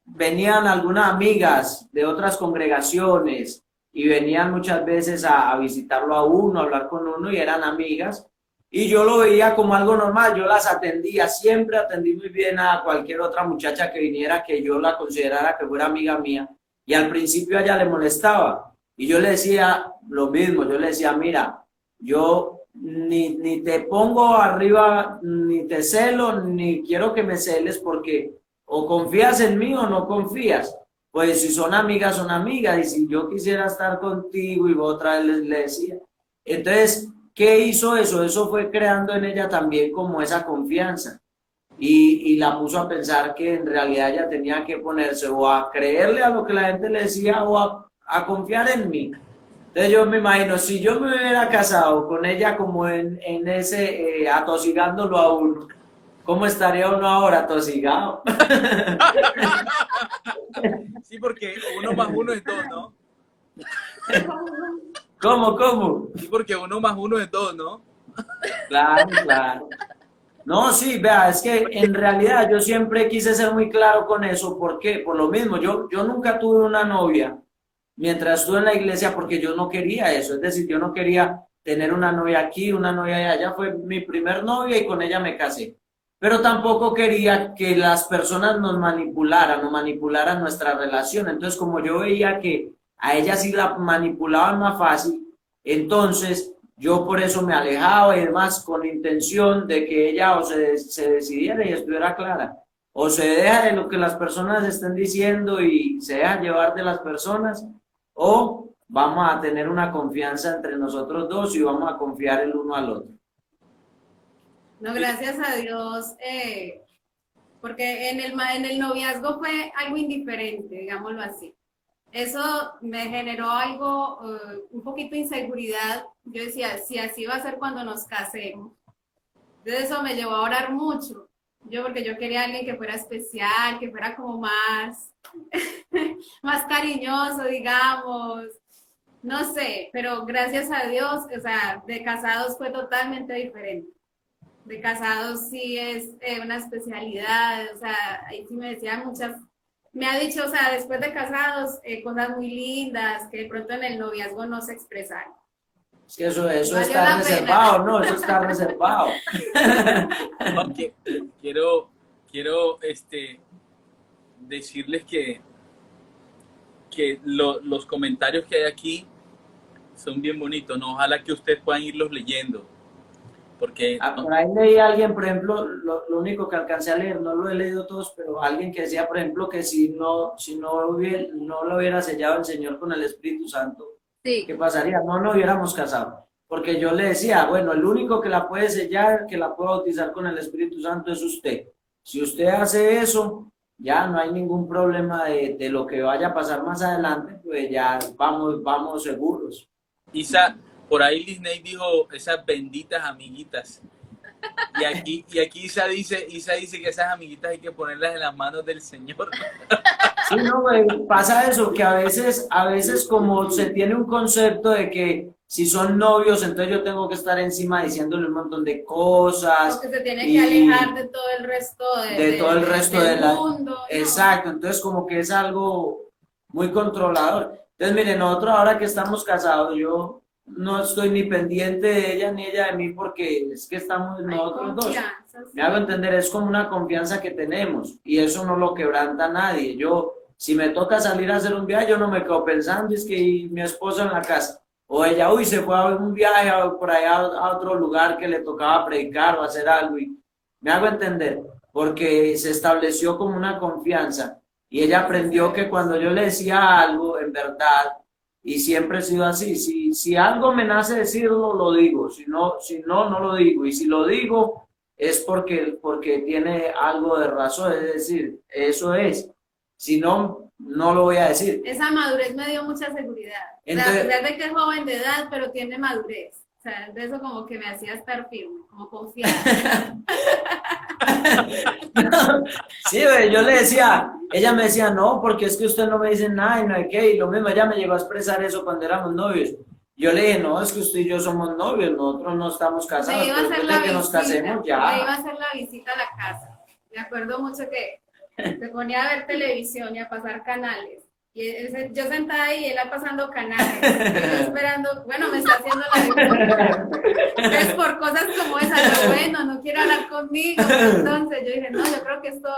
venían algunas amigas de otras congregaciones y venían muchas veces a visitarlo a uno, a hablar con uno y eran amigas, y yo lo veía como algo normal, yo las atendía, siempre atendí muy bien a cualquier otra muchacha que viniera que yo la considerara que fuera amiga mía, y al principio a ella le molestaba, y yo le decía lo mismo, yo le decía, mira, yo ni te pongo arriba, ni te celo, ni quiero que me celes porque o confías en mí o no confías. Pues si son amigas, y si yo quisiera estar contigo y otra vez le decía. Entonces, ¿qué hizo eso? Eso fue creando en ella también como esa confianza y la puso a pensar que en realidad ella tenía que ponerse o a creerle a lo que la gente le decía o a confiar en mí. Entonces yo me imagino, si yo me hubiera casado con ella como en ese, atosigándolo a uno, ¿cómo estaría uno ahora atosigado? Sí, porque 1 más 1 es 2, ¿no? ¿Cómo? Sí, porque 1 más 1 es 2, ¿no? Claro. No, sí, vea, es que en realidad yo siempre quise ser muy claro con eso. ¿Por qué? Por lo mismo, yo nunca tuve una novia mientras estuve en la iglesia porque yo no quería eso. Es decir, yo no quería tener una novia aquí, una novia allá. Ella fue mi primer novia y con ella me casé. Pero tampoco quería que las personas nos manipularan nuestra relación. Entonces, como yo veía que a ella sí la manipulaban más fácil, entonces yo por eso me alejaba y demás con intención de que ella o se decidiera y estuviera clara. O se deja de lo que las personas estén diciendo y se deja llevar de las personas, o vamos a tener una confianza entre nosotros dos y vamos a confiar el uno al otro. No, gracias a Dios, porque en el noviazgo fue algo indiferente, digámoslo así. Eso me generó algo, un poquito de inseguridad. Yo decía, si así va a ser cuando nos casemos. Entonces eso me llevó a orar mucho. Porque yo quería a alguien que fuera especial, que fuera como más, más cariñoso, digamos. No sé, pero gracias a Dios, o sea, de casados fue totalmente diferente. De casados sí es una especialidad, o sea, ahí sí me decían me ha dicho, o sea, después de casados, cosas muy lindas que de pronto en el noviazgo no se expresaron. Es que eso está reservado, ¿no? Eso está reservado. Okay. Quiero decirles que los comentarios que hay aquí son bien bonitos, ¿no? Ojalá que ustedes puedan irlos leyendo. Porque por ahí leí a alguien, por ejemplo, lo único que alcancé a leer, no lo he leído todos, pero alguien que decía, por ejemplo, que si no lo hubiera sellado el Señor con el Espíritu Santo, sí, ¿qué pasaría? No hubiéramos casado. Porque yo le decía, bueno, el único que la puede sellar, que la puede bautizar con el Espíritu Santo es usted. Si usted hace eso, ya no hay ningún problema de lo que vaya a pasar más adelante, pues ya vamos seguros. Isa, por ahí Disney dijo esas benditas amiguitas. Y aquí Isa dice que esas amiguitas hay que ponerlas en las manos del Señor. Sí, no, güey, pasa eso, que a veces como se tiene un concepto de que si son novios, entonces yo tengo que estar encima diciéndole un montón de cosas. Porque se tiene que alejar de todo el resto del mundo. ¿No? Exacto, entonces como que es algo muy controlador. Entonces, miren, nosotros ahora que estamos casados, yo no estoy ni pendiente de ella ni ella de mí porque es que estamos nosotros dos. Me hago entender, es como una confianza que tenemos y eso no lo quebranta nadie. Si me toca salir a hacer un viaje, yo no me quedo pensando, es que mi esposo en la casa. O ella, se fue a un viaje por allá a otro lugar que le tocaba predicar o hacer algo. Y me hago entender, porque se estableció como una confianza. Y ella aprendió que cuando yo le decía algo, en verdad, y siempre he sido así, si algo me nace decirlo, lo digo. Si no, no lo digo. Y si lo digo, es porque tiene algo de razón. Es decir, eso es. Si no, no lo voy a decir. Esa madurez me dio mucha seguridad. Entonces, a pesar de que es joven de edad, pero tiene madurez. O sea, de eso como que me hacía estar firme, como confiada. Sí, yo le decía, ella me decía, no, porque es que usted no me dice nada y no hay qué. Y lo mismo, ella me llegó a expresar eso cuando éramos novios. Yo le dije, no, es que usted y yo somos novios, nosotros no estamos casados. Me iba a hacer la visita, nos casemos ya. Me iba a hacer la visita a la casa. Me acuerdo mucho que se ponía a ver televisión y a pasar canales. Yo sentada ahí y él pasando canales, y yo esperando, bueno, me está haciendo la pregunta. Entonces, por cosas como esas, yo, bueno, no quiero hablar conmigo. Entonces yo dije, no, yo creo que esto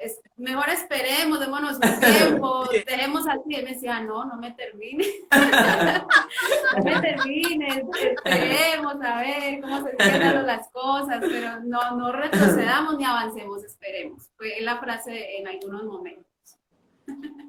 es mejor esperemos, démonos un tiempo, dejemos así. Y él me decía, no, no me termine. No me termines, esperemos a ver cómo se están dando las cosas, pero no retrocedamos ni avancemos, esperemos. Fue la frase en algunos momentos.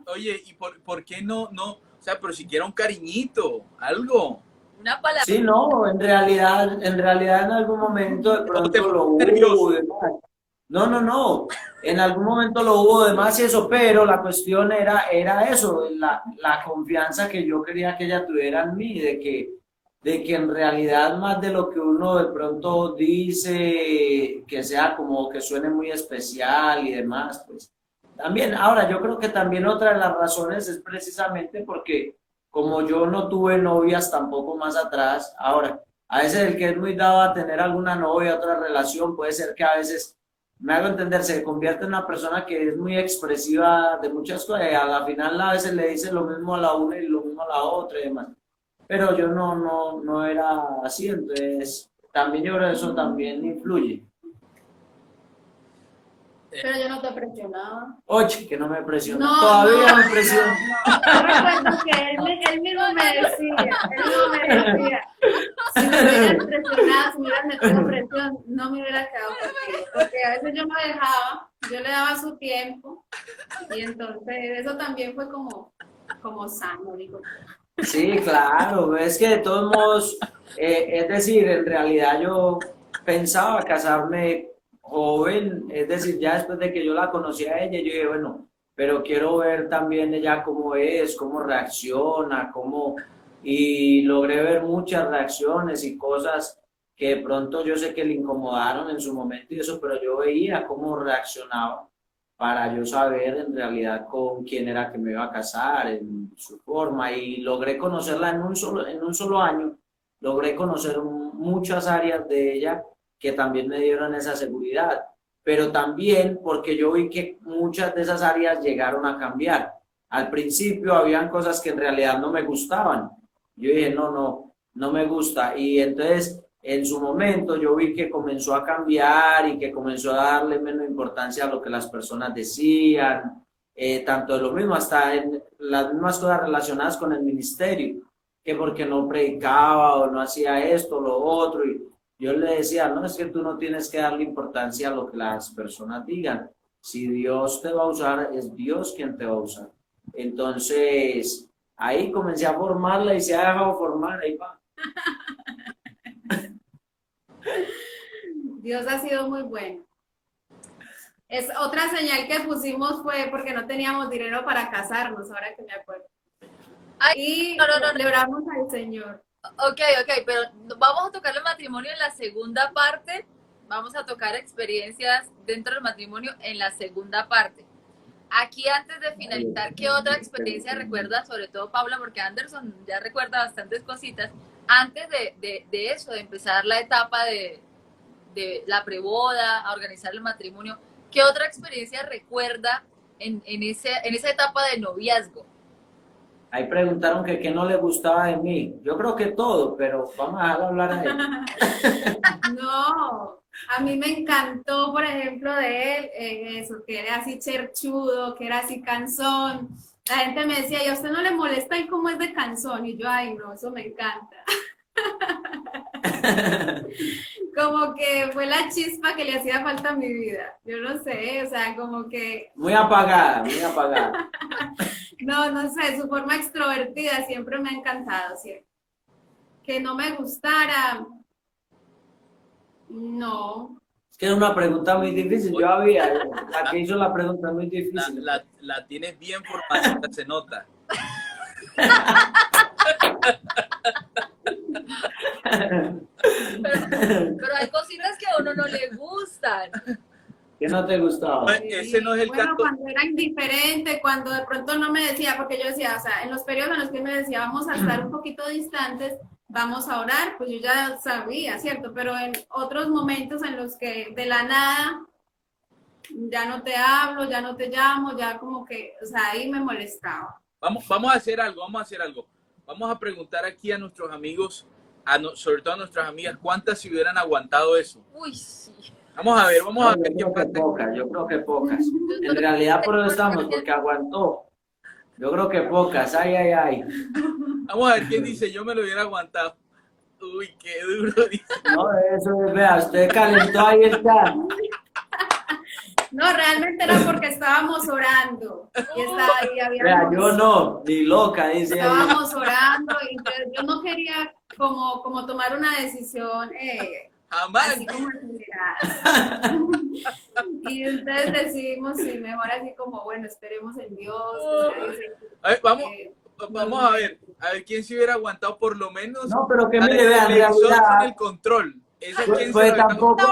Oye, ¿y por qué no? O sea, pero siquiera un cariñito, algo. Una palabra. Sí, no, en realidad en algún momento de pronto lo nervioso. hubo. No, en algún momento lo hubo de más y eso, pero la cuestión era eso, la confianza que yo quería que ella tuviera en mí, de que en realidad más de lo que uno de pronto dice, que sea como que suene muy especial y demás, pues también, ahora yo creo que también otra de las razones es precisamente porque como yo no tuve novias tampoco más atrás, ahora, a veces el que es muy dado a tener alguna novia, otra relación, puede ser que a veces, me hago entender, se convierte en una persona que es muy expresiva de muchas cosas y a la final a veces le dice lo mismo a la una y lo mismo a la otra y demás. Pero yo no era así, entonces también yo creo que eso también influye. Pero yo no te presionaba. Oye, que no me presiona. No, Todavía no, me presiona. Yo recuerdo que él mismo me decía, si me hubieras presionado, si me hubieras metido presión, no me hubiera quedado contigo. Porque a veces yo me dejaba, yo le daba su tiempo, y entonces eso también fue como sano, digo. Sí, claro, es que de todos modos, es decir, en realidad yo pensaba casarme joven, es decir, ya después de que yo la conocí a ella, yo dije, bueno, pero quiero ver también ella cómo es, cómo reacciona, y logré ver muchas reacciones y cosas que de pronto yo sé que le incomodaron en su momento y eso, pero yo veía cómo reaccionaba para yo saber en realidad con quién era que me iba a casar, en su forma, y logré conocerla en un solo año, logré conocer muchas áreas de ella que también me dieron esa seguridad, pero también porque yo vi que muchas de esas áreas llegaron a cambiar. Al principio habían cosas que en realidad no me gustaban. Yo dije, no me gusta. Y entonces, en su momento, yo vi que comenzó a cambiar y que comenzó a darle menos importancia a lo que las personas decían, tanto de lo mismo, hasta en las mismas cosas relacionadas con el ministerio, que porque no predicaba o no hacía esto, lo otro, y yo le decía, no, es que tú no tienes que darle importancia a lo que las personas digan. Si Dios te va a usar, es Dios quien te va a usar. Entonces, ahí comencé a formarla y se ha dejado formar, ahí va. Dios ha sido muy bueno. Es otra señal que pusimos fue porque no teníamos dinero para casarnos, ahora que me acuerdo. Ay, Y no. le oramos al Señor. Ok, pero vamos a tocar el matrimonio en la segunda parte. Vamos a tocar experiencias dentro del matrimonio en la segunda parte. Aquí antes de finalizar, ¿qué otra experiencia recuerdas? Sobre todo Paula, porque Anderson ya recuerda bastantes cositas. Antes de eso, de empezar la etapa de la preboda, a organizar el matrimonio, ¿qué otra experiencia recuerda en esa etapa de noviazgo? Ahí preguntaron que qué no le gustaba de mí. Yo creo que todo, pero vamos a dejarlo hablar a él. No, a mí me encantó, por ejemplo, de él, eso, que era así cherchudo, que era así cansón. La gente me decía, ¿y a usted no le molesta el cómo es de cansón? Y yo, ay, no, eso me encanta. Como que fue la chispa que le hacía falta a mi vida. Yo no sé, o sea, como que... Muy apagada, muy apagada. No sé, su forma extrovertida siempre me ha encantado, siempre. Que no me gustara, no. Es que es una pregunta muy difícil. La que hizo la pregunta es muy difícil. La tienes bien formadita, se nota. Pero hay cositas que a uno no le gustan. ¿Qué no te gustaba? Ese no es el bueno, canto. cuando era indiferente, cuando de pronto no me decía, porque yo decía, o sea, en los periodos en los que me decía, vamos a estar un poquito distantes, vamos a orar, pues yo ya sabía, ¿cierto? Pero en otros momentos en los que de la nada, ya no te hablo, ya no te llamo, ya como que, o sea, ahí me molestaba. Vamos a hacer algo, Vamos a preguntar aquí a nuestros amigos, sobre todo a nuestras amigas, ¿cuántas se hubieran aguantado eso? Uy, sí. Vamos a ver qué Yo creo que pocas. En realidad por eso estamos, porque aguantó. Yo creo que pocas, ay. Vamos a ver quién dice, yo me lo hubiera aguantado. Uy, qué duro. No, eso es, vea, usted calentó ahí el chat. No, realmente era porque estábamos orando. Y habíamos, Vea, yo no, ni loca, dice ella. estábamos orando y entonces yo no quería como tomar una decisión Jamás. así como acelerada. Y entonces decidimos, sí, mejor así como, bueno, esperemos en Dios. A ver, vamos a ver quién se hubiera aguantado por lo menos. No, pero que la mire, vean, en televisor realidad, sin el control. Ese quién pues se lo tampoco,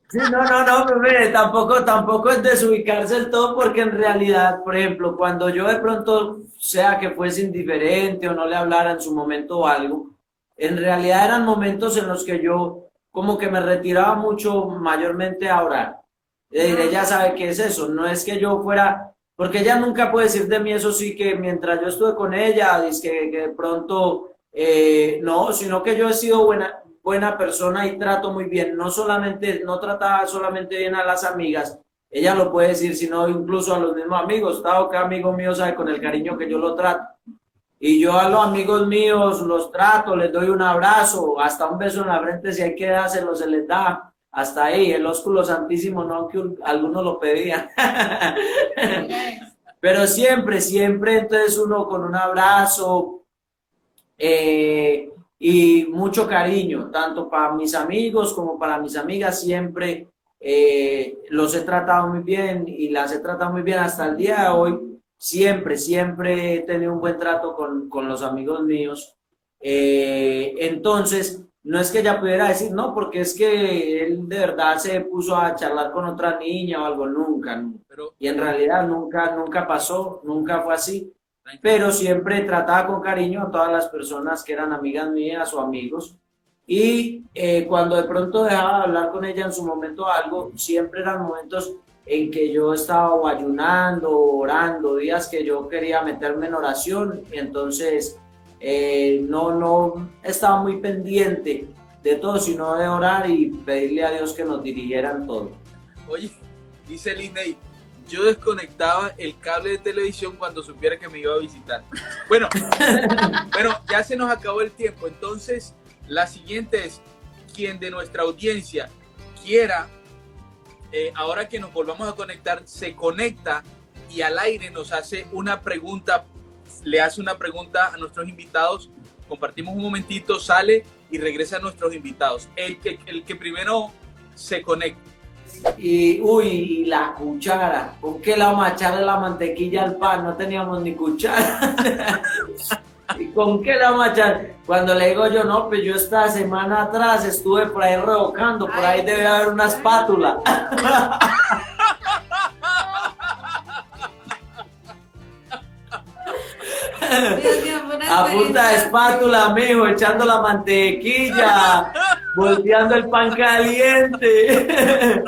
sí, no, pero mire, tampoco es desubicarse el todo, porque en realidad, por ejemplo, cuando yo de pronto, sea que fuese indiferente o no le hablara en su momento o algo, en realidad eran momentos en los que yo como que me retiraba mucho, mayormente a orar. Ella sabe qué es eso, no es que yo fuera, porque ella nunca puede decir de mí, eso sí, que mientras yo estuve con ella, dice que de pronto, no, sino que yo he sido buena persona y trato muy bien, no trataba solamente bien a las amigas, ella lo puede decir, sino incluso a los mismos amigos, dado que amigo mío sabe con el cariño que yo lo trato. Y yo a los amigos míos los trato, les doy un abrazo, hasta un beso en la frente, si hay que dárselo, se les da. Hasta ahí, el ósculo santísimo, no, aunque algunos lo pedían. Pero siempre, entonces uno con un abrazo y mucho cariño, tanto para mis amigos como para mis amigas, siempre los he tratado muy bien y las he tratado muy bien hasta el día de hoy. Siempre he tenido un buen trato con los amigos míos. Entonces, no es que ella pudiera decir, no, porque es que él de verdad se puso a charlar con otra niña o algo, nunca. Y en realidad nunca pasó, nunca fue así. Pero siempre trataba con cariño a todas las personas que eran amigas mías o amigos. Y cuando de pronto dejaba de hablar con ella en su momento algo, siempre eran momentos en que yo estaba o ayunando, orando, días que yo quería meterme en oración, y entonces no estaba muy pendiente de todo, sino de orar y pedirle a Dios que nos dirigieran todo. Oye, dice Liney, yo desconectaba el cable de televisión cuando supiera que me iba a visitar. Bueno, ya se nos acabó el tiempo, entonces la siguiente es, quien de nuestra audiencia quiera, ahora que nos volvamos a conectar, se conecta y al aire nos hace una pregunta, le hace una pregunta a nuestros invitados, compartimos un momentito, sale y regresa a nuestros invitados. El que primero se conecta. Y la cuchara, ¿con qué la vamos a echarle la mantequilla al pan? No teníamos ni cuchara. ¿Y con qué la vamos a echar? Cuando le digo yo, no, pues yo esta semana atrás estuve por ahí revocando, por ahí debe haber una espátula. A punta de espátula, mijo, echando la mantequilla, volteando el pan caliente.